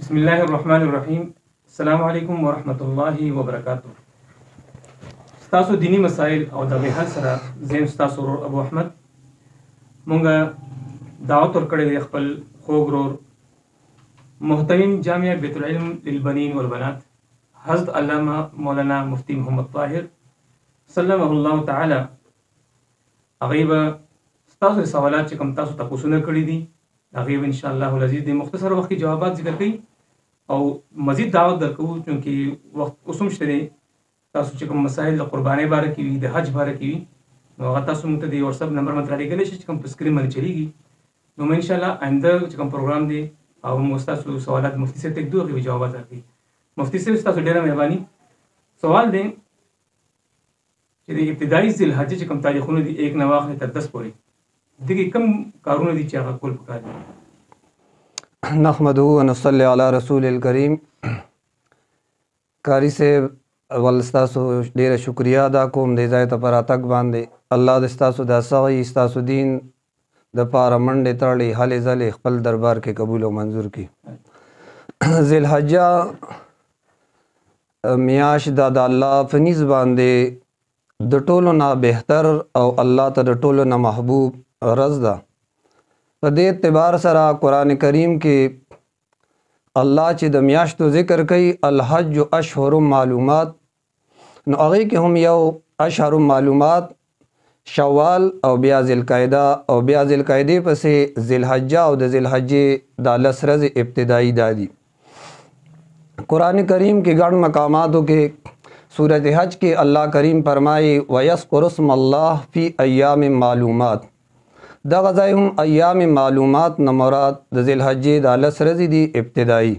بسم الله الرحمن الرحیم. السلام علیکم ورحمۃ اللہ وبرکاتہ. ستاسو دینی مسائل او د حل سره زم ستاسو ابو احمد مونږه دعوت ورکړی دی خپل خوږ ورور محترم جامعه بیت العلم للبنین والبنات حضرت علامه مولانا مفتی محمد طاهر سلمه الله تعالی. هغه به ستاسو سوالات چې کوم تاسو تاسو کړی دي هغه ان شاء الله العزیز د مختصر وخت کې جوابات ذکر کړي او مزید دعوت درکو چې وخت اوسم شته دي تاسو چې کوم مسائل د قربانۍ باره کې وي د حج باره کې وي نو هغه تاسو موږ ته د واتس اپ نمبر باندې رالیږلی شئ چې کوم په سکرین باندې چلیږي نو ان شاء الله آینده چې کوم پروګرام دی او موږ تاسو سوالات مفتی صاحب ته ږدو هغې جوابات راکړي. مفتی صاحب ستاسو ډېره مهرباني. سوال دی چې د ابتدایي ذوالحجې چې کوم تاریخونه دي 1 نه واخلې تر 10 پورې دغه کم کارونه دي چې هغه کول پکار دي. نحمده ونصلي علی رسول الکریم. قاری صاحب اول ستاسو ډیره شکریا ادا کوم د ځای ته پر راتګ باندې. الله د ستاسو د سغی ستاسو دین د پاره منډې تړلې هلې ځلې خپل دربار کې قبول او منظور کړي. ذوالحجه میاشت د الله په نسبت باندې د ټولو نه بهتر او الله ته د ټولو نه محبوب ورځ ده. په دې اعتبار سره قرآن کریم کې الله چې د میاشتو ذکر کوي الحج اشهر معلومات نو هغې کې هم یو اشهر معلومات شوال او بیا ذوالقعده او بیا ذوالقعدې پسې ذوالحجه او د ذوالحجې دا 10 ورځې ابتدایي دا دي. قرآن کریم کې ګڼ مقاماتو کې سورۃ حج کې الله کریم فرمایي وَيَذْكُرُ اسْمَ اللَّهِ فِي أَيَّامٍ مَعْلُومَاتٍ. دغه ځای هم ایام معلومات نه مراد د ذوالحجې دا 10 ورځې دي ابتدایي.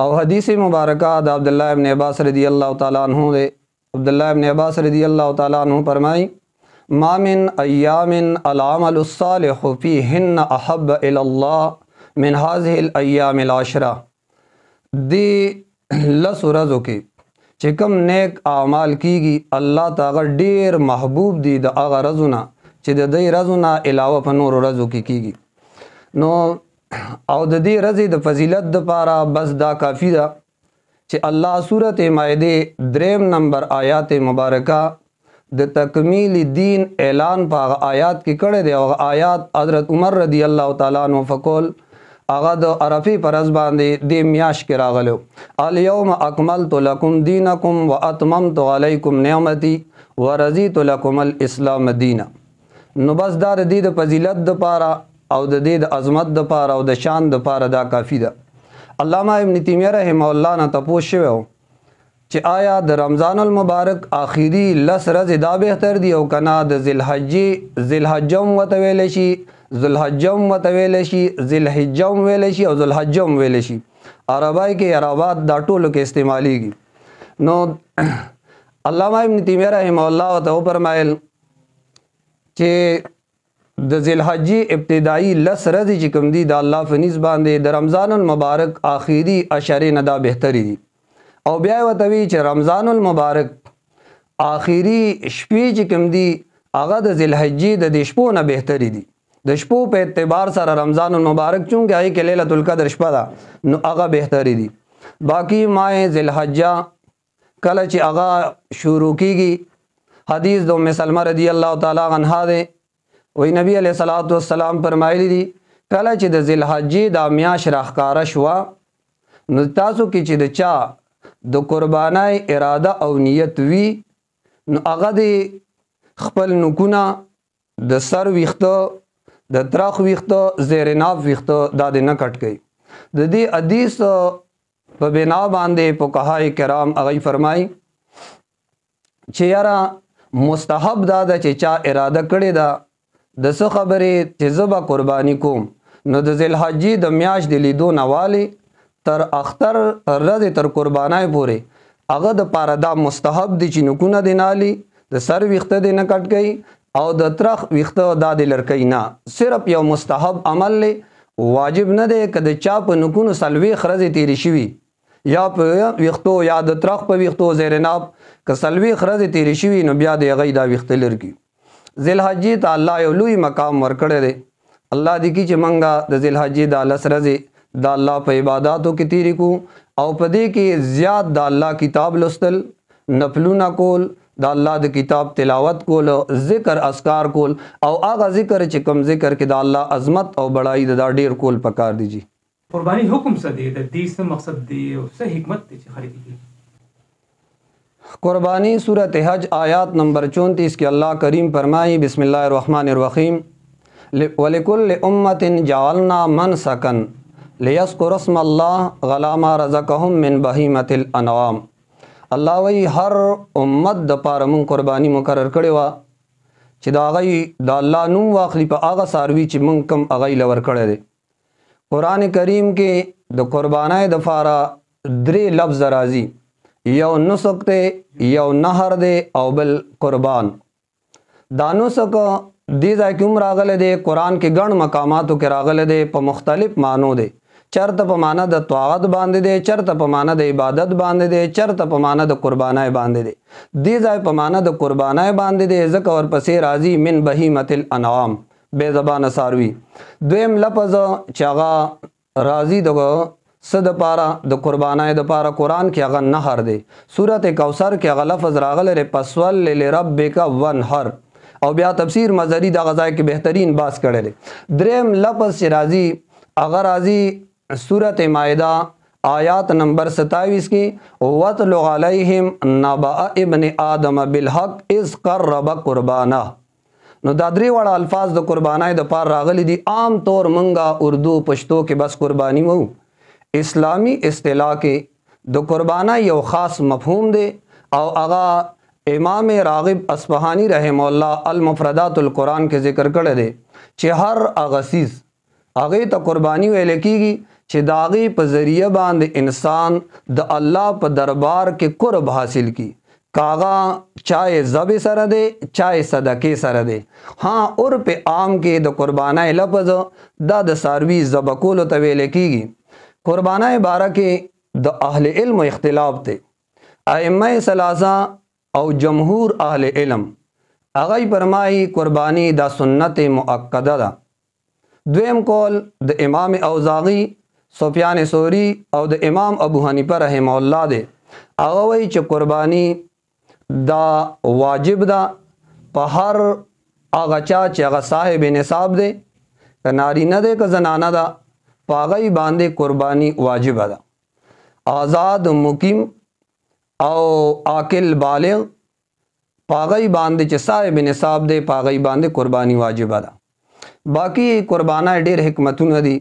او حدیث مبارکه د عبدالله ابن عباس رضی الله تعالی عنہ دی. عبدالله ابن عباس رضی الله تعالی عنہ فرمایي ما من ایام العمل الصالح فیهن احب الی الله من هذه الایام العشره. دی 10 ورځو کې چې کوم نیک اعمال کیږي الله تعالی ډیر محبوب دي د هغه ورځو چې د دې ورځو نه علاوه په نورو ورځو کې کیږي. نو او د دې ورځې د فضیلت دپاره بس دا کافي ده چې الله سورۃ مائده 3 نمبر آیات مبارکه د تکمیل دین اعلان په هغه آیات کې کړی دی. هغه آیات حضرت عمر رضی الله تعالی عنہ فقول هغه د عرفې پر ورځ باندې د میاشت کې راغلو الیوم اکملت لکم دینکم واتممت علیکم نعمتي ورضیت لکم الاسلام دینا. نو بس دا د دې د فضیلت دپاره او د دې د عظمت دپاره او د شان دپاره دا کافي ده. علامه ابن تیمیه رحمه الله نه تپوس شوی و چې آیا د رمضان المبارک آخري 10 ورځې دا بهتر دي او که نه د ذوالحجه هم ورته ویلی شي ذوالحجه هم ورته ویلی شي ذوالحجه هم ویلی شي او ذوالحجه هم ویلی شي. عربی کې عربات دا ټولو کې استعمالیږي. نو علامه ابن تیمیه رحمه الله ورته وفرمایل چې د ذوالحجې ابتدایي 10 ورځې چې کوم دي د الله په نسبت باندې د رمضان المبارک آخري عشرې نه دا بهتري دي. او بیا یې ورته وایي چې رمضان المبارک آخري شپې چې کوم دي هغه د ذوالحجې د دې شپو نه بهتري دي. د شپو په اعتبار سره رمضان المبارک چونکې هغې کې لیلة القدر شپه ده نو هغه بهتري دي. باقي ماه ذوالحجه کله چې هغه شروع کیږي حدیث د ام سلمہ رضی الله تعالی عنها دی وی نبی علیہ الصلوۃ والسلام فرمایلی دي کله چې د ذوالحجې دا میاشت راښکاره شوه نو تاسو کې چې د چا د قربانۍ اراده او نیت وي نو هغه د خپل نوکونه د سر ویښته د ترخ ویښته زیر ناف ویښته دا د نه کټ کوي. د دې حدیث په بنا باندې فقهای کرام هغه فرمایي چې یاره مستحب دا ده چې چا اراده کړې ده د څه خبرې چې زه به قرباني کوم نو د ذوالحجې د میاشت د لیدو نه والې تر اختر ورځې تر قربانۍ پورې هغه دپاره دا مستحب دی چې نوکونه دې نالي د سر ویښته دې نه کټ کوي او د ترخ ویښته دا دې لرکوي نه. صرف یو مستحب عمل دی واجب نه دی که د چا په نوکونو 40 ورځې تېرې شوي یا په ویښتو یا د ترخ په ویښتو زیر ناب که 40 ورځې تېرې شوي نو بیا د هغې دا ویښته لرکي. ذوالحجې ته الله یو لوی مقام ورکړی دی. الله دې کړي چې موږ د ذوالحجې دا 10 ورځې د الله په عبادتو کې تیری کو او په دې کې زیات د الله کتاب لوستل، نفلونه کول، د الله د کتاب تلاوت کول، ذکر اذکار کول او هغه ذکر چې کوم ذکر کې د الله عظمت او بڑائی د ډیر کول پکار دی. جی قربانی حکم څه دی؟ د دې څه مقصد دی او څه حکمت دی چې خلک کوي؟ قربانی صورت حج آیات نمبر 34 کے اللہ کریم فرمائی بسم اللہ الرحمن الرحیم وَلِكُلِّ أُمَّةٍ جَعَلْنَا مَنْسَكًا لِيَذْكُرُوا اسْمَ اللَّهِ عَلَىٰ مَا رَزَقَهُم مِّن بَهِيمَةِ الْأَنْعَامِ. الله وی هر امت د پاره مون قربانی مقرر کړی وا چې دا غي د الله نوم واخلي په هغه ساروي چې مون کم هغه لور کړی دی. قرآن کریم کې د قربانای د فاره درې لفظ راځي، یو نسک دی، یو نهر دی او بل قربان. دا نسک دې ځای کې هم راغلی دی، قرآن کې ګڼ مقاماتو کې راغلی دی، په مختلف معنو دی. چرته په معنا د طاعت باندې دی، چرته په معنا د عبادت باندې دی، چرته په معنا د قربانای باندې دی. دې ځای په معنا د قربانای باندې دی ځکه ورپسې راځي من بهیمة الانعام، بے زبان ساروی. دویم لفظ چې هغه راځي د صد پارا د قربانای د پارا قرآن کې هغه نهر دی. سورت کوثر کې هغه لفظ راغلی فصل لربک وانحر او بیا تفسیر مزری د غزای کې بهترین باس کړی دی. دریم لفظ چې راځي هغه راځي سورت مائده آیات نمبر 27 کې وَاتْلُ عَلَيْهِمْ نَبَأَ ابْنِ آدَمَ بِالْحَقِّ إِذْ قَرَّبَ قُرْبَانًا. نو دا درې وړه الفاظ د قربانای د پار راغلي دي. عام طور منګه اردو پښتو کې بس قربانی وو. اسلامی اصطلاح کې د قربانه یو خاص مفهوم دی او هغه امام راغب اصفهانی رحم الله المفردات القرآن کې ذکر کړی دی چې هر هغه سیز هغه ته قربانی ویل کېږي چې د هغې په ذریعه باندې انسان د الله په دربار کې قرب حاصل کی، کاغا چاہے ذبح سره دی چاہے صدقې سره دی. ها اور په عام کې د قربانای لفظ دا د ساروي ذبح کولو ته ویل کېږي. قربانای باره کې د اهل علم اختلاف ته ائمه ثلاثه او جمهور اهل علم هغه فرمایي قربانی دا سنت مؤکده ده. دویم قول د امام اوزاعی، سفیان ثوری او د امام ابو حنیفه رحم الله ده. هغه وایي چې قربانی دا واجب ده په هر هغه چا چې هغه صاحب نصاب دی، که نارینه دی که زنانه ده، پاغی باندې قربانی واجب ده. آزاد مقیم او عاقل بالغ پاغی باندې چې صاحب نصاب دی پاغی باندې قربانی واجب ده. باقی قربانای ډیر حکمتونه دي.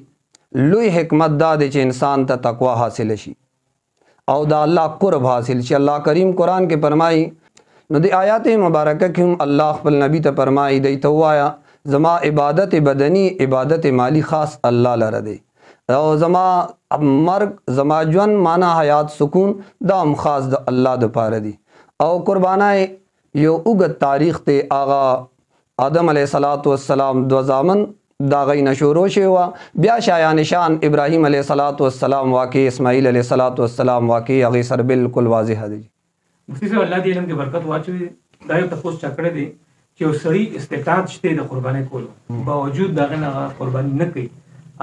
لوی حکمت دا دی چې انسان ته تقوا حاصل شي او دا الله قرب حاصل شي. الله کریم قرآن کې فرمایي، نو د آیات مبارکه کې هم الله خپل نبی ته فرمایي دی ته وایا زما عبادت بدنی عبادت مالی خاص الله لره دی او زما مرګ زما ژوند معنا حیات سکون دا هم خاص د الله د پاره دی. او قربانای یو اوږد تاریخ ته آغا آدم علیه السلام دو زامن دا غي نشورو شوا، بیا شایان شان ابراهیم علیه السلام واقع، اسماعیل علیه السلام واقع، هغه سره بالکل واضح دی. مفتی صاحب الله دې علم کې برکت واچوي. دا یو تاسو چکړه دی چې یو سړی استطاعت شته د قربانۍ کولو باوجود دغه نه قرباني نه کوي،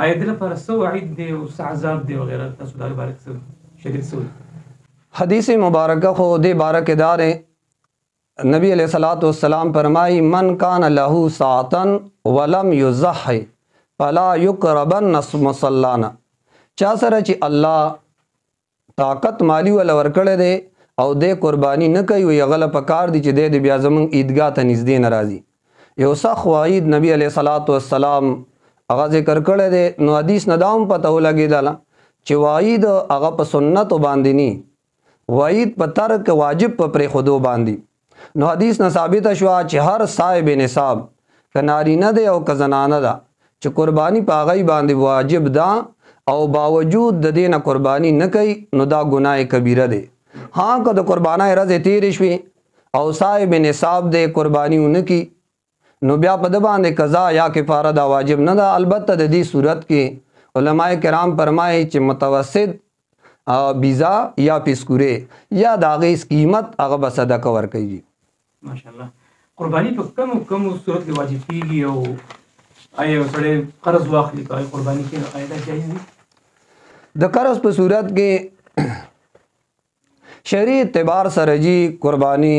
آیا دې لپاره څه وعید دی او څه عذاب دی وغیرہ؟ تاسو دا باره کې شریعت څه حدیث مبارکه خو دې باره کې دار نبی علیہ السلام فرمائی من کان له ساعتن ولم یضحی فلا یقربن مصلانا. چا سره چې الله طاقت مالی ول ورکړی دی او د قربانی نه کوي وي غل پکار دي چې د بیا زمون عیدګاه ته نږدې ناراضي. یو سخ وعید نبی علیہ السلام هغه ذکر کړی دی. نو حدیث نداوم پته ولګېدله چې وعید هغه په سنت باندې ني، وعید په ترک واجب په پرې خودو باندې. نو حدیث نه ثابت شو چې هر صاحب نصاب ک نارینه دی او ک زنانه ده چې قربانی په هغه باندې واجب ده او باوجود د دینه قربانی نه کوي نو دا ګناه کبیره دی. हाँ که د قربانای رضی تیر شوی او صاحب نصاب دے قربانی انکی نو بیا په د باندې قضا یا کفاره دا واجب نه ده. البته د دې صورت کې علماء کرام فرمایي چې متوسط بیزا یا پیسکوره یا د هغې قیمت هغه به صدقه ورکوي. ماشاءالله. قربانی په کوم صورت کې واجب کیږي او آیا سړی قرض واخلي که قربانی کوي آیا دا جایز دي؟ د قرض په صورت کې شرعي اعتبار سره جی قربانی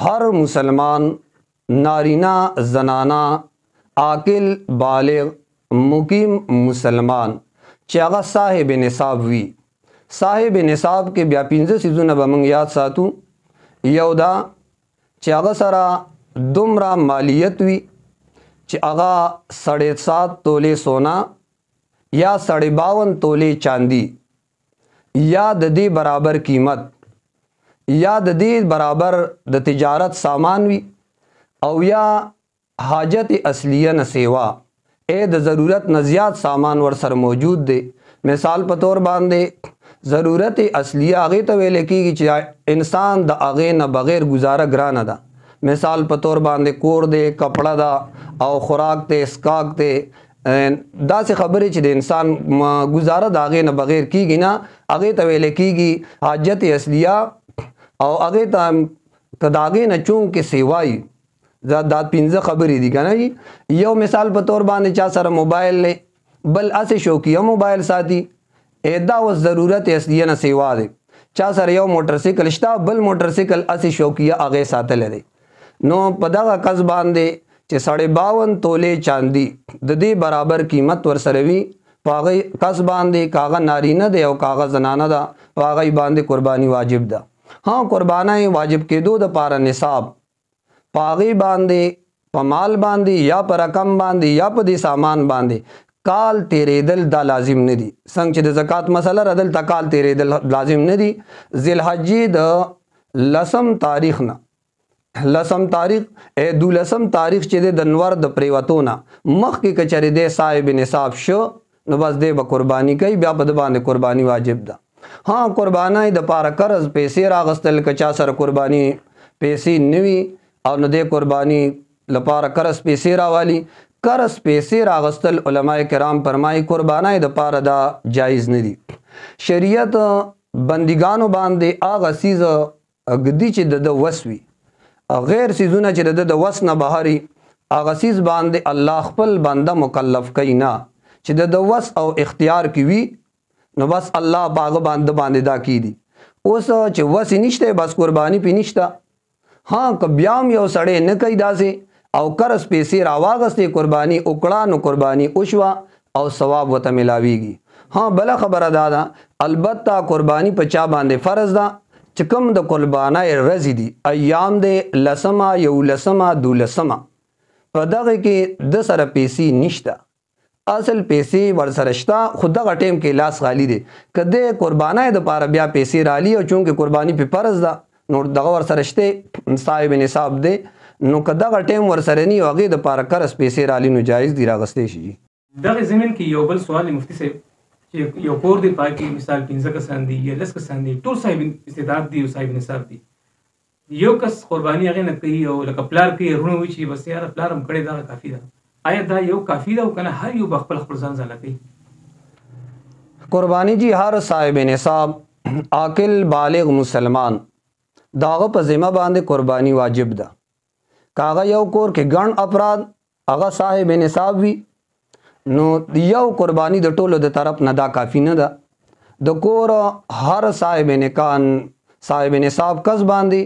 هر مسلمان نارینا زنانا عاقل بالغ مقیم مسلمان چې هغه صاحب نصاب وي. صاحب نصاب کې بیا 15 سيزونه به موږ یاد ساتو. یو دا چې هغه سره دومره مالیت وي چې هغه 7.5 تولې سونا یا 52 تولې چاندي یا د دې برابر قیمت یا د دې برابر د تجارت سامان وي او یا حاجت اصلیه نه سیوا د ضرورت نه زیات سامان ور سره موجود دی. مثال په تور باندې ضرورت اصلیه هغه ته ویل کېږي چې انسان د هغه نه بغیر گزاره ګرانه ده. مثال په تور باندې کور دی، کپڑا ده او خوراک ته اسکاک ته داسې خبرې چې د انسان گزاره د هغه نه بغیر کېږي نه، هغه ته ویل کېږي حاجت اصلیه او هغه ته کداغه نه چون کې سیوای. دا 15 خبرې دي کنه. یو مثال په تور باندې چا سره موبایل نه بل اسه شوقیه موبایل ساتي ادا و ضرورت اصلیه نه سیوا دی. چا سره یو موټر سایکل شته بل موټر سایکل اسه شوقیه هغه ساتل دی. نو په دغه قص باندې چې 52 تولې چاندي د دې برابر قیمت ور سره وي پاغه قص باندې کاغه نارینه دی او کاغه زنانه ده پاغه باندې قرباني واجب ده. ها قربانای واجب کېدو د پاره نصاب پاغي باندې په مال باندې یا پر رقم باندې یا په دې سامان باندې کال تیریدل دا لازم نه دي. څنګه چې د زکات مسله ردل تکال تیریدل لازم نه دي. ذل حجې د لسم تاریخ نه لسم تاریخ دولسم تاریخ چې د نور د پریوتونه مخ کې کچری د صاحب نصاب شو نو بس دې به قرباني کوي بیا په باندې قرباني واجب ده. ها قربانای د پاره قرض پیسې راغستل کچا سره قرباني پیسې نوي او نو د قرباني لپاره قرض پیسې راوالي. قرض پیسې راغستل علماء کرام فرمایي قربانای د پاره دا جایز نه دي. شریعت بندګانو باندې اغه سیز اګدي چې د وسوي غیر سیزونه چې د وس نه بهاري اغه سیز باندې الله خپل بنده مکلف کینا چې د وس او اختیار کی وی نو بس الله باغ باندې دا کی دي. اوس چې وس نشته بس قرباني پی نشته. ها کبیام یو سړی نه کوي داسې او قرض پیسې راواغستې قرباني وکړه نو قرباني وشوه او ثواب وته ملاویږي. ها بل خبره ده البته قرباني په چا باندې فرض ده چې کوم د قربانای رزي دي ایام د لسمه یو لسمه دولسمه په دغه کې د سره پیسې نشته اصل پیسې ور سره شته خو دغه ټیم کې لاس خالی دي کده قربانای د پاره بیا پیسې رالی او چونکه قرباني په فرض ده نو دغه ور سره شته صاحب نصاب دی نو کداغه ټیم ور سره نی هغه د پاره قرض پیسې رالی نو جایز دی راغستې شي. دغه زمين کې یو بل سوال مفتي صاحب چې یو کور دی پای کې مثال 15 کسان دي یا 10 کسان دي ټول صاحب استعداد دي او صاحب نصاب دي یو کس قرباني هغه نه کوي او لکه پلار کې رونه وي چې بس یار پلارم کړي دا کافی ده. آیا دا یو کافی ده او کنه هر یو بخپل خپل ځان ځان کوي؟ قرباني جی هر صاحب نصاب عاقل بالغ مسلمان داغه په ذمہ باندې قرباني واجب ده. کاغه یو کور کې ګڼ افراد هغه صاحب نصاب وي نو یو قرباني د ټولو د طرف نه دا کافی نه ده. د کور هر صاحب نصاب کس باندې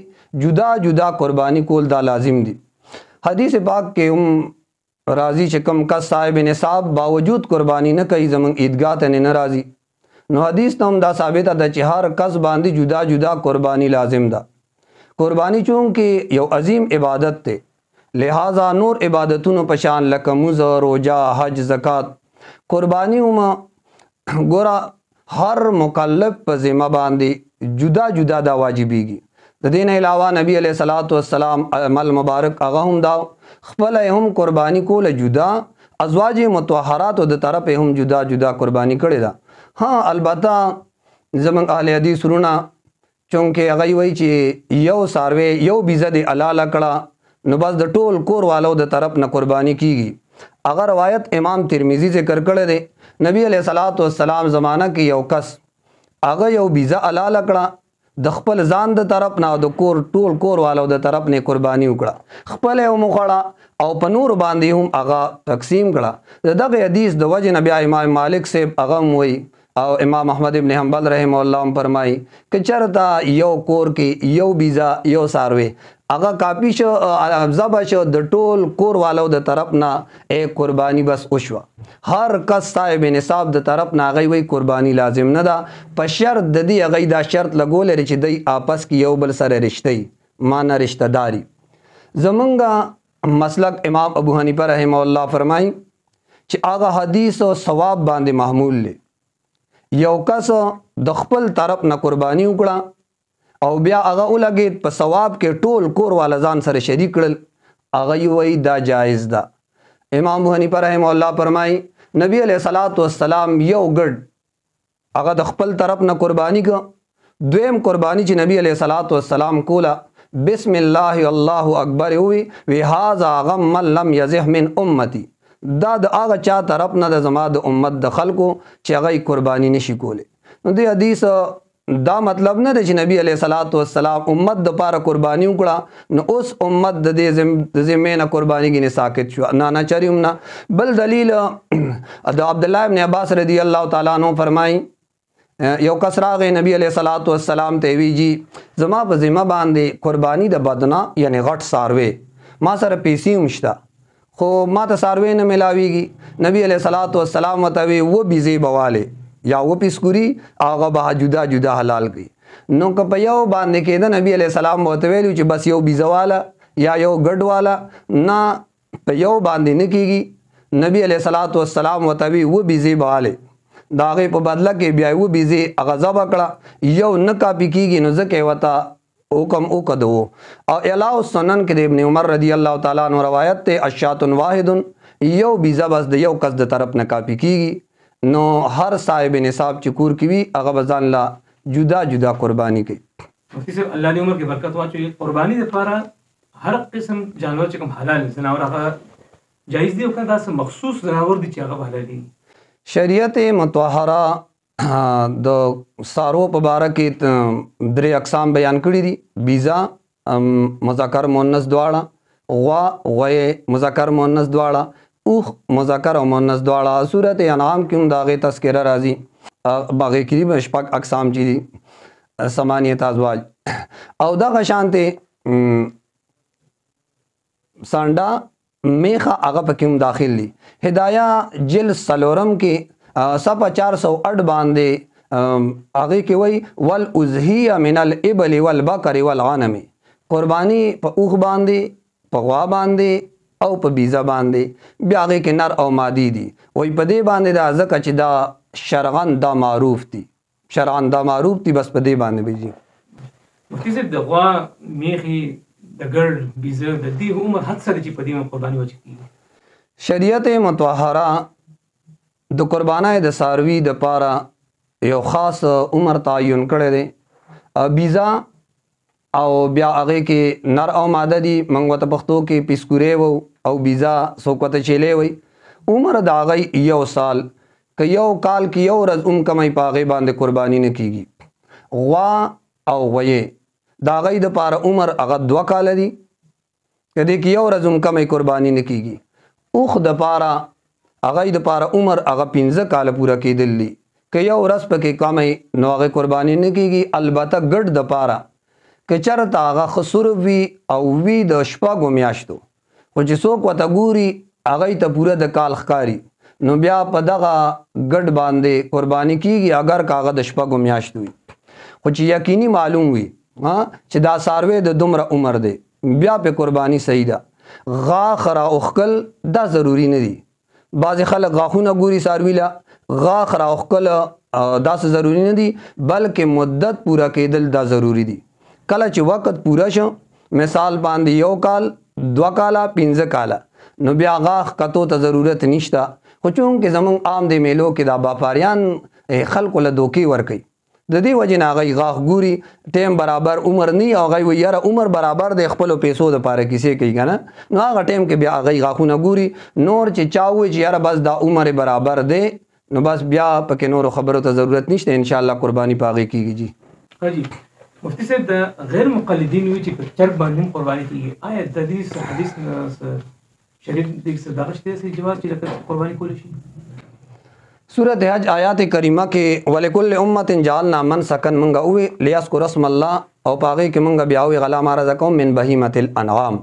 جدا جدا قرباني کول دا لازم دي. حدیث پاک کې هم راضی چې کم کس صاحب نصاب باوجود قرباني نه کوي زمون عیدګاه ته نه راضي نو حدیث ته هم دا ثابت ده چې هر کس باندې جدا جدا قرباني لازم ده. قربانی چونکه یو عظیم عبادت ته لہذا نور عبادتونو پشان لکه موزه روزه حج زکات قربانی هم ګورا هر مکلف په ذمہ باندې جدا جدا دا واجبېږي. د دین علاوه نبی علیہ الصلوۃ والسلام عمل مبارک هغه هم دا خپل هم قربانی کول جدا ازواج مطهرات د طرف هم جدا جدا قربانی کړي دا. ها البته زمون اهل حدیث رونه چونکه هغه وایي چې یو ساروی یو بیزه دی حلاله کړه نو بس د ټول کور والو د طرف نه قرباني کیږي. اگر روایت امام ترمذی ذکر کړی دی نبی علیہ الصلوۃ والسلام زمانہ کې یو کس هغه یو بیزه حلاله کړه د خپل ځان د طرف نه د کور ټول کور والو د طرف نه قرباني وکړه خپل یو مخړه او په نور باندې هم هغه تقسیم کړه. دغه حدیث د وجه نبی امام مالک سے هغه وایي او امام احمد ابن حنبل رحم الله هم فرمایي که چرته یو کور کې یو بیزا یو ساروي هغه کاپی شو ذبح شو د ټول کور والو د طرف نه ایک قربانی بس وشوه. هر کس صاحب نصاب د طرف نه هغه وی قربانی لازم نه ده په شرط د دې هغه دا شرط لګول لري چې دی آپس کې یو بل سره رشتہ معنی رشتہ داری. زمونږ مسلک امام ابو حنیفه رحم الله فرمایي چې هغه حدیث او ثواب باندې محمول لري. یو کس د خپل طرف نه قربانی وکړه او بیا هغه ولګید په ثواب کې ټول کور والا ځان سره شریک کړل هغه وی دا جایز ده. امام ابو حنیفه رحم الله فرمایي نبی علیہ الصلوۃ والسلام یو ګډ هغه د خپل طرف نه قربانی کو دویم قربانی چې نبی علیہ الصلوۃ والسلام کوله بسم الله الله اکبر وی هذا غم لم یزح من امتی دا د هغه چا طرف نه د زما د امت د خلکو چې هغه قربانی نشي کوله. نو دې حدیث دا مطلب نه دی چې نبی علیہ الصلوۃ والسلام امت د پاره قربانی وکړه نو اوس امت د دې زمینه قربانی کې ساکت شو نه چریم نه. بل دلیل د عبد الله ابن عباس رضی الله تعالی عنہ فرمایي یو کس راغی نبی علیہ الصلوۃ والسلام ته وی جی زما په ذمہ باندې قربانی د بدنا یعنی غټ ساروي ما سره پیسې مشتا خو ما ته ساروي نه ملاویږي. نبی علیہ الصلوۃ والسلام وتوی و بیزی بواله یا و پیسکوري هغه به جدا جدا حلال کی. نو که په یو باندې کېده نبی علیہ السلام وته ویلو چې بس یو بیزواله یا یو ګډ والا نه په یو باندې نه کیږي. نبی علیہ الصلوۃ والسلام وتوی و بیزی بواله داغه په بدله کې بیا و بیزی غضب کړه یو نه کاپی کیږي نو ځکه وتا حکم وکدو. او الاو سنن کې د ابن عمر رضی الله تعالی عنہ روایت ته اشات واحد یو بیزا بس د یو کس د طرف نه کاپی کیږي نو هر صاحب نصاب چې کور کی وی هغه بزان لا جدا جدا قربانی کوي. مفتی صاحب الله دې عمر کې برکت واچوي. قربانی لپاره هر قسم جانور چې کوم حلال زناور هغه جایز دی او کنه تاسو مخصوص زناور دي چې هغه حلال دي. شریعت مطهره د سارو په باره کې درې اقسام بیان کړي دي. بیزا مذکر مؤنث دواړه غوا مذکر مؤنث دواړه اوخ مذکر او مؤنث دواړه. سورۃ انعام کې هم داغه تذکرہ راځي باغې کې به شپږ اقسام چي دي ثمانیه ازواج او دغه شانته سانډا میخه هغه پکې هم داخل دي. هدايه جل سلورم کې صفحه 408 باندې هغه کې وای ول ازهیه من الابل والبقر والغنم قربانی په اوخ باندې په غوا باندې او په بیزا باندې بیا هغه کې نر او مادي دي. وای په دې باندې دا ځکه چې دا شرعاً دا معروف دي بس په دې باندې بيجي. مفتی صاحب د غوا میخي د ګړ بیزا د دې عمر حد سره چې په دې قرباني وجه کیږي. شریعت مطهره د قربانای د ساروی د پاره یو خاص عمر تعین کړی دی. بیزا او بیا هغه کې نر او ماده دي منغو ته پښتو کې پیسکوري وو او بیزا سوکته چيلې وي. عمر د هغه یو سال که یو کال کې یو ورځ کمای پاغه باندې قرباني نه کیږي. غوا او غوي دا هغه د پاره عمر هغه 2 کال دي کدی کې یو ورځ کمای قرباني نه کیږي. اوخ د پاره هغه د پاره عمر هغه 15 کال پورا کېدل دي که یو ورځ پکې کمای نو هغه قرباني نه کیږي. البته ګډ د پاره که چرته هغه خسر وی او وی د شپږو میاشتو خو چې څوک وته ګوري هغه ته پورا د کال ښکاری نو بیا په دغه ګډ باندې قرباني کیږي اگر کاغه د شپږو میاشتو وي خو چې یقیني معلوم وي چې دا ساروی د دومره عمر دی بیا په قرباني صحیح ده. غا خرا اوخکل دا ضروری نه دي. بعض خلک غاخونه ګوري ساروی لا غا خرا اوخکل دا ضروری نه دي بلکې مدت پورا کېدل دا ضروری دي. کله چې وخت پورا شو مثال باندې یو کال 2 کاله 15 کاله نو بیا غاخ کتو ته ضرورت نشته. خو چون کې زمون عام د میلو کې دا باپاریان خلکو له دوکي ور کوي د دې وجه نه غي غاخ ګوري ټیم برابر عمر نه او غي ویره عمر برابر د خپل پیسو د پاره کیسه کوي کنه نو هغه ټیم کې بیا غي غاخونه ګوري نور چې چاوي چې یاره بس دا عمر برابر دی نو بس بیا پکې نور خبرو ته ضرورت نشته ان شاء الله قرباني پاغي کیږي. جی حاجی مفتی صاحب د غیر مقلدین وی چې په چرګ باندې قرباني کیږي آیا د دې حدیث شریف د څه دغه شته چې جواز چې قرباني کول شي؟ सूरत हज आयात करीमा के वलिकुल्ल उम्मतिन जालना मनसकन मंगा उवे लियस्कुर रस्मल्लाह और पागे के मंगा ब्यावे गला मारा रज़क़हुम मिन बहीमतिल अनआम।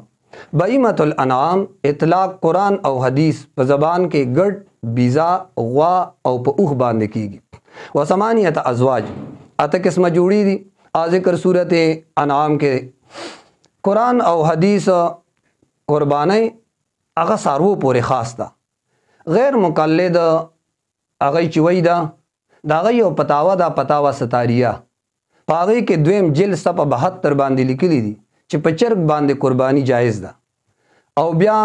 बहीमतुल अनआम इतलाक कुरान और हदीस पर ज़बान के गड बीज़ा वा और पर उख बांधे कीगी। व समानियत अज़वाज अत किस्म जुड़ी दी आज़िक्र सूरत अनआम के कुरान और हदीस कुर्बानी अगा सारवो पूरे ख़ास था। गैर मुक़ल्लिद अगई चुवई दा गई और पतावा सतारिया पागई के द्वेम जिल सप 72 बांधे लिखली दी चे पचर्ग बांधे कुर्बानी जायज़ दा। और ब्या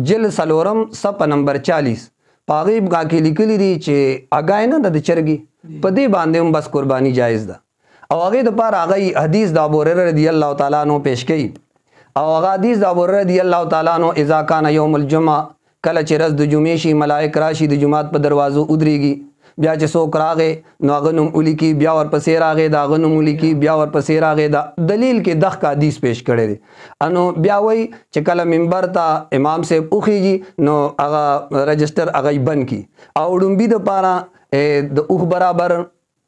जिल सलोरम सप नंबर 40 पागई गा के लिखली दी चे अगाए ना द चरगी पदे बांधे बस कुर्बानी जायज़ दा। और आगे दोपार आगई हदीस दा अबू हुरैरा रज़ियल्लाहु ताला अन्हु पेश कई। और आगा हदीस दा अबू हुरैरा रज़ियल्लाहु ताला अन्हु इज़ा काना यौमुल जुमा कल चिरस द जुमेशी मलाइक राशि द जुमात पर दरवाज़ो उदरेगी ब्या चे सोक रागे नो अगनुम उली की ब्या और पसेर आगे दा अगनुम उली की ब्या और पसेर आगे दा दलील के दख का हदीस पेश करे दे अनो ब्या वही चे कल मिंबर ता इमाम से उखी जी नो अगा रजिस्टर अगई बन की और भी द पारा द उख बराबर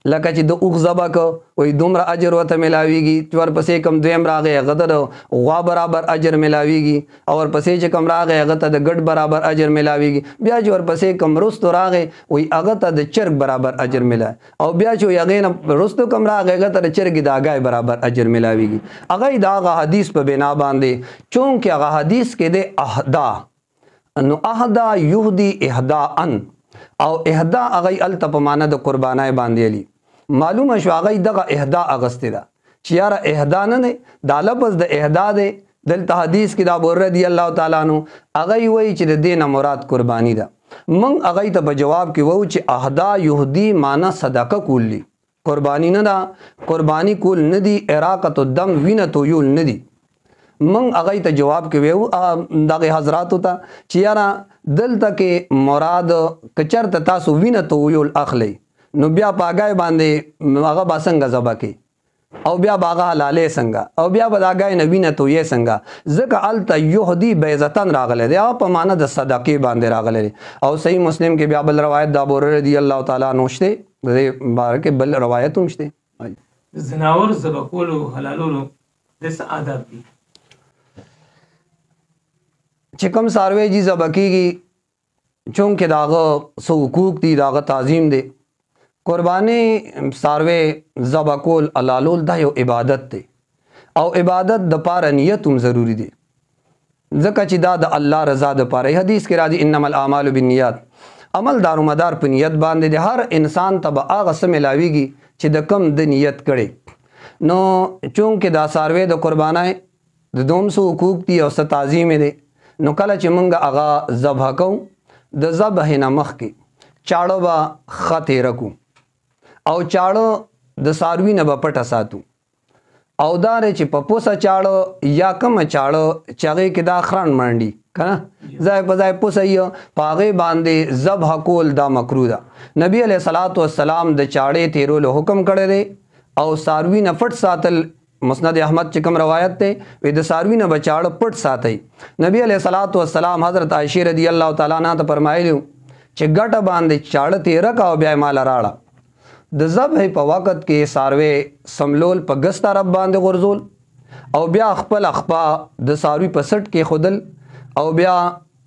लका ची द उख ज़बा को वही दुमरा अजर वत मिलावीगी चवर पसे कम द्वेम रागे गदर वा बराबर अजर मिलावीगी और पसे चे कम रागे अगत द गड बराबर अजर मिलावीगी ब्या चवर पसे कम रुस्त रागे वही अगत द चर्ग बराबर अजर मिला और ब्या चो अगे न रुस्त कम रागे अगत द चर्ग दागाए बराबर अजर मिलावीगी। अगई दागा हदीस पर बिना बांधे चूँकि अगा हदीस के दे अहदा नो अहदा युहदी एहदा अन और एहदा अगई अल तपमाना द कुर्बाना बांधे अली मालूम है शवागई दगा एहदा अगस्ते दा चियारा एहदा न दा लफ्ज़ द एहदा दे दल हदीस की दा अबू हुरैरा रज़ियल्लाहु ताला अन्हु अगई वही च दे न मुराद कुर्बानी दा मंग अगई तब जवाब कि वो च अहदा युहदी माना सदका कुल्ली कुर्बानी न दा कुर्बानी कुल नदी इराक़त दम विन तुयुल नदी मंग अगई त जवाब के वेव दागे हजरात होता चियारा दल तक मुराद कचर तासु विन तुयुल अखले नो ब्या पागाए बांधे आगा बासंगा ज़बा के और ब्या बागा लाले संगा और ब्या बदागाए नवीन तो ये संगा ज़का अल युहदी बेज़तन रागले दे आप माना द सदक़े बांधे रागले दे। और सही मुस्लिम के ब्या बल रवायत दा अबू हुरैरा रज़ियल्लाहु ताला नोशते दे बार के बल रवायत उमशते जनावर ज़बकोलो हलालोलो दस आदाब दी चिकम सारवे जी ज़बकी की चूँकि दागा सो हुकूक दी दागा ताज़ीम दे कुर्बानी सारवे ज़बकोल अलालोल दा यो इबादत ते और इबादत द पार नियत तुम ज़रूरी दे ज़का चिदा द अल्लाह रज़ा द पार हदीस के राजी इन्नमल आमालु बिन्नियात अमल दारो मदार पर नियत बांधे दे हर इंसान तब आग समय लावीगी चिद कम द नियत करे नो चूँकि दा सारवे द कुर्बानाए द दोम सो हुकूक दी और सताजी में दे नो कल चिमंगा आगा ज़बह कहूँ द ज़बह नमख के चाड़ो बा ख़ते रखूँ और चाड़ो द सारवी न बपट सातू औदारे चे पपोसा चाड़ो या कम चाड़ो चागे के दा खरान मंडी कना जाए पजाए पुसैयो पागे बांधे जब हकोल दा मकरूदा नबी अलैहिस्सलातु वस्सलाम द चाड़े तेरो लो हुक्म करे दे और सारवी न फट सातल मुस्नद अहमद चिकम रवायत थे वे द सारवी न बचाड़ पट सातई नबी अलैहिस्सलातु वस्सलाम हज़रत आयशा रज़ियल्लाहु ताला अन्हा त फरमाइलु चे गट बांधे चाड़ तेरा का ब्याह माला राड़ा द ज़ब है पवाकत के सारवे समलोल प गस्ता रब बांधे गुरजोल और ब्या अखपल अखपा द सारवी पसट के खुदल और ब्या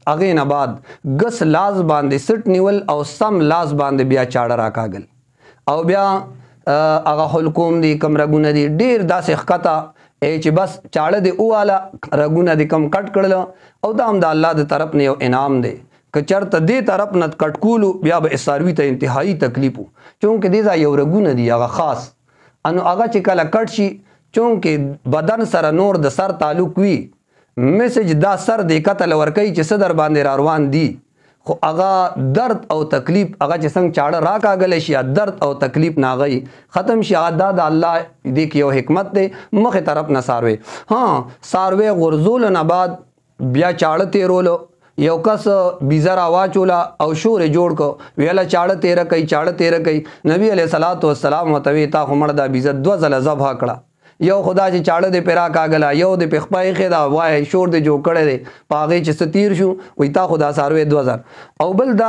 अगे नबाद गस लाज बांधे सट निवल और सम लाज बांधे ब्या चाड़ा राकागल और ब्या अगा हलकुम दी कम रगुना दी डेर दास खता एच बस चाड़ दे उ वाला रगुना दी कम कट कर लो और दाम दा अल्लाह द तरफ ने इनाम दे कचरत दे तरफ न कटकूलू ब्या ब सारवी त इंतहाई तकलीफू चूँकि दे यो रगुना दी आगा ख़ास अनु आगा चिकला कटशी चूँकि बदन सर नोर द सर तालुक वी मैसेज दा सर दे कतल वर्कई च सदर बांधे रारवान दी खो आगा दर्द और तकलीफ आगा च संग चाड़ राक आगले शिया दर्द और तकलीफ ना गई ख़त्म शिया दादा अल्लाह देखियो हिकमत दे मुख तरफ न सारवे हाँ सारवे गुरजोल नबाद ब्या चाड़ तेरोलो यो कस बीज़र आवाज़ चोला और शोर जोड़ को वेला चाड़ तेरा कई नबी अलैहिस्सलातु वस्सलाम मतवेता हमड़दा बीज़त दो ज़ला ज़बह कड़ा यो खुदा से चाड़ दे पेरा कागला यो दे पिखपाई खेदा वाह शोर दे जो कड़े दे पागे च सतीर शू वहीता खुदा सारवे 2000 और बल दा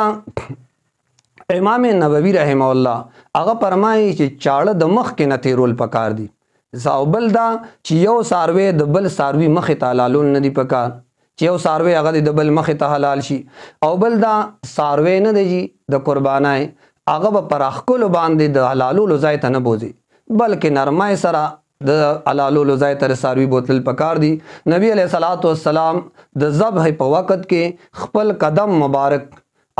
امام نبوي رحمه الله هغه فرمایي چې چاړه د مخ کې نه تیرول پکار دي او بل دا چې یو ساروی د بل ساروی مخې ته حلالول نه دي پکار چې یو ساروی هغه د بل مخې ته حلال شي او بل دا ساروی نه دی د قربانای هغه به پر اخکلو باندې د حلالولو ځای ته نه بوځي بلکې نرمای سره د حلالولو ځای ته ساروی بوتل پکار دي نبی علیہ الصلوۃ والسلام د ذبح په وخت کې خپل قدم مبارک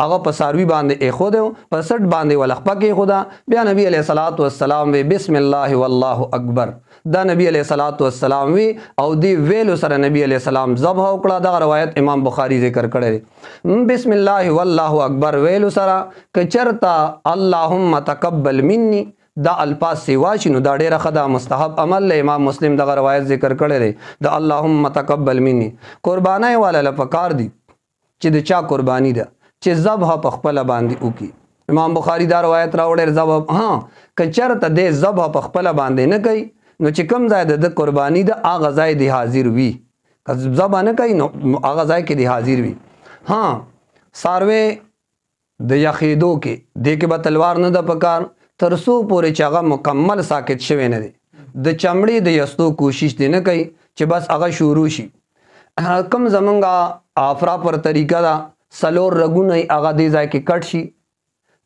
هغه په ساروی باندې ایخود په سټ باندې ولخپه کې خدا بیا نبی علیہ الصلوۃ والسلام وی بسم الله والله اکبر دا نبی علیہ الصلوۃ والسلام وی او دی ویلو سره نبی علیہ السلام ذبح وکړه دا روایت امام بخاری ذکر کړی بسم الله والله اکبر ویلو سره کچرتا اللهم تقبل مني دا الفاظ سیوا شنو دا ډیره خدا مستحب عمل له امام مسلم دا روایت ذکر کړی دی دا اللهم تقبل مني قربانای والا لپاره دی چې د چا قربانی ده چې ذبح په خپل باندې وکي امام بخاری دا روایت راوړی ذبح کچرته د ذبح په خپل باندې نه کوي نو چې کوم ځای د قربانی د هغه ځای دی حاضر وي که ذبح نه کوي نو هغه ځای کې دی حاضر وي ساروی د یخیدو کې د کې به تلوار نه د پکار ترسو پورې چې هغه مکمل ساکت شوی نه دی د چمړې د یستو کوشش دی نه کوي چې بس هغه شروع شي کم زمونږه افرا پر طریقه دا سلور رګونه هغه دې ځای کې کټ شي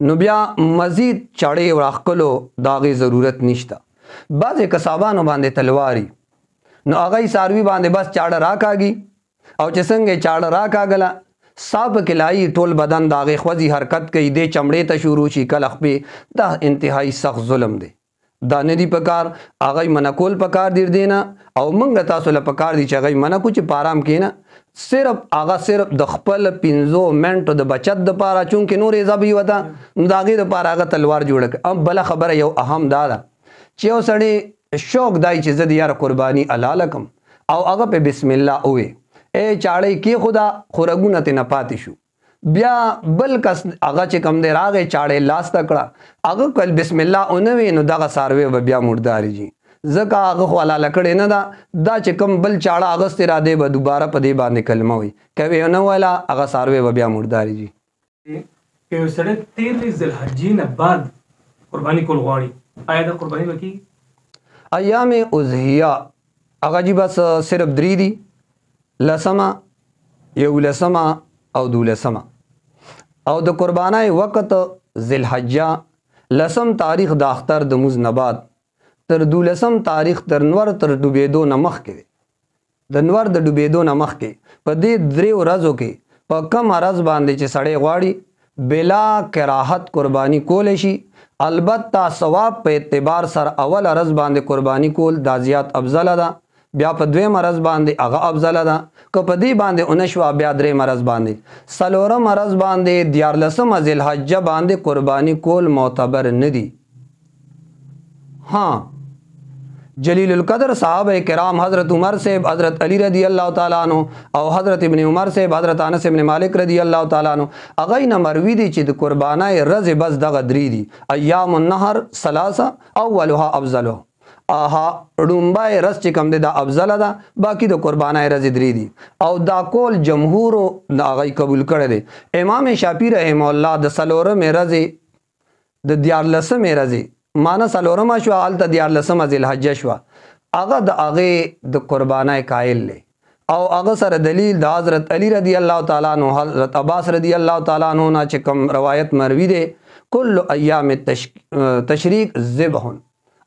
نو بیا مزید چاړې راخکلو د هغې ضرورت نشته بعضې کسابانو باندې تلواري نو هغه ساروي باندې بس چاړه راکاږي او چې څنګه چاړه راکاږله صاحب کلای ټول بدن د هغې خوځي حرکت کوي دې چمړې ته شروع شي کله خپې دا انتهایی سخت ظلم دی دا نه دی پکار هغه منع کول پکار دی نه او موږ تاسو له پکار دی چې هغه منع کو چې پارام کېنه صرف د خپل 15 منټو د بچت د پاره چونکې نورې ذبی وته نو د هغې دپاره هغه تلوار جوړه کړه بله خبره یو اهم دا ده چې یو سړی شوق دی چې زه د یاره قرباني حلاله کم او هغه په بسم الله ووی چاړی کې خدا خورګونه ته نه پاتې شو بیا بل کس هغه چې کم دی راغی چاړی لاس ته کړه هغه کل بسم الله ونه وی نو دغه ساروی به بیا مرداري جي ځکه هغه خو حلاله کړې نه ده دا چې کوم بل چاړه اغستې را دی به دوباره په دې باندې کلمه وي کوي نه ویله هغه څاروی به بیا مرداري جي که یو سړی 13 ذوالحجې نه بعد قرباني کول غواړي آیا دا قرباني به کېږي ایام اضحیه هغه جي بس صرف 3 دي لسمه 11 او 12 او د قربانای وخت ذوالحجه لسم تاریخ د اختر د مز نه بعد تر 12 تاریخ تر نور تر ډوبېدو نه مخکې د نور د ډوبېدو نه مخکې په دې 3 ورځو کې په کم ورځ باندې چې سړی غواړي بلا کراهت قرباني کولی شي البته ثواب په اعتبار سره اول ورځ باندې قرباني کول دا زیات افضل ده بیا په 2 ورځ باندې هغه افضل ده که په دې باندې اونشوا بیا 3 ورځ باندې څلورم ورځ باندې 14 ذوالحجه باندې قرباني کول معتبر نه دي جلیل القدر صحابہ کرام حضرت عمر صاحب حضرت علی رضی اللہ تعالیٰ عنہ او حضرت ابن عمر صاحب حضرت انس ابن مالک رضی اللہ تعالیٰ عنہ هغه نه مروي دي چې د قربانای ورځې بس دغه 3 دي ایام النهر ثلاثه اولها افضلها ډومبای ورځ چې کوم دی دا افضل ده باقي د قربانای ورځې 3 دي او دا کول جمهور د هغه قبول کړی دی امام شافعي رحمه الله د څلورمې ورځې د 14مې ورځې مانا سلورما شو آلتا 14 ذوالحجه شو هغه د هغې د قربانای قائل دی او هغه سره دلیل د حضرت علی رضی الله تعالی عنہ حضرت عباس رضی الله تعالی عنہ نه چې کوم روایت مروي دی کل ایام تشریق ذبح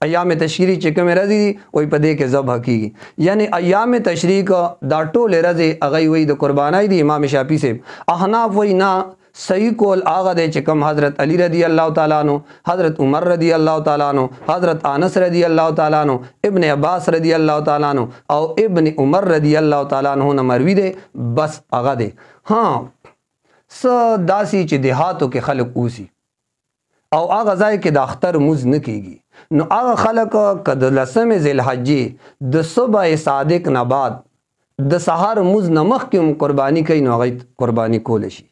ایام تشریق چې کوم ورځې دي وای په دې کې ذبح کیږي یعنی ایام تشریق دا ټول ورځې هغه وای د قربانای دی امام شافعي صاحب احناف وای نه صحیح کول هغه دی چې کوم حضرت علی رضی الله تعالی عنہ حضرت عمر رضی الله تعالی عنہ حضرت انس رضی الله تعالی عنہ ابن عباس رضی الله تعالی عنہ او ابن عمر رضی الله تعالی عنہ نه مروي دی بس هغه دی س داسي چې دیهاتو کې خلک اوسي او هغه ځای کې د اختر مز نه کیږي نو هغه خلک کد لسمه ذوالحجې د صبح صادق نه بعد د سحر مز نه مخکې قرباني کوي نو هغه قرباني کول شي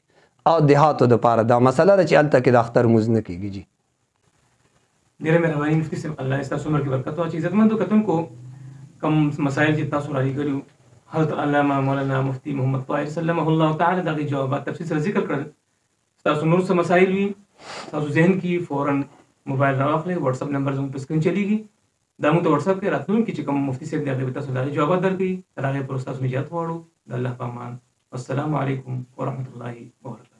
او دیهاتو د پاره دا مسله ده چې هلته کې د اختر مز نه کېږي جی ډېره مهرباني مفتي صاحب الله ستاسو عمر کې برکت واچوي عزتمندو کتونکو کوم مسایل چې تاسو راړي کړي حضرت علامه مولانا مفتی محمد طاهر سلمه الله تعالی دغه جوابات تفصیل سره ذکر کړل تاسو نور څه مسایل وي تاسو ذهن کې فوراً موبایل راواخلئ. واتساپ نمبر زموږ په سکرین چلیږي، دا موږ ته واتساپ کې راتلونکي چې کوم مفتي صاحب دی هغه به تاسو د هغې جوابات درکوي. تر هغې پورې ستاسو نجات غواړو. د الله په امان. والسلام علیکم ورحمة الله وبرکاته.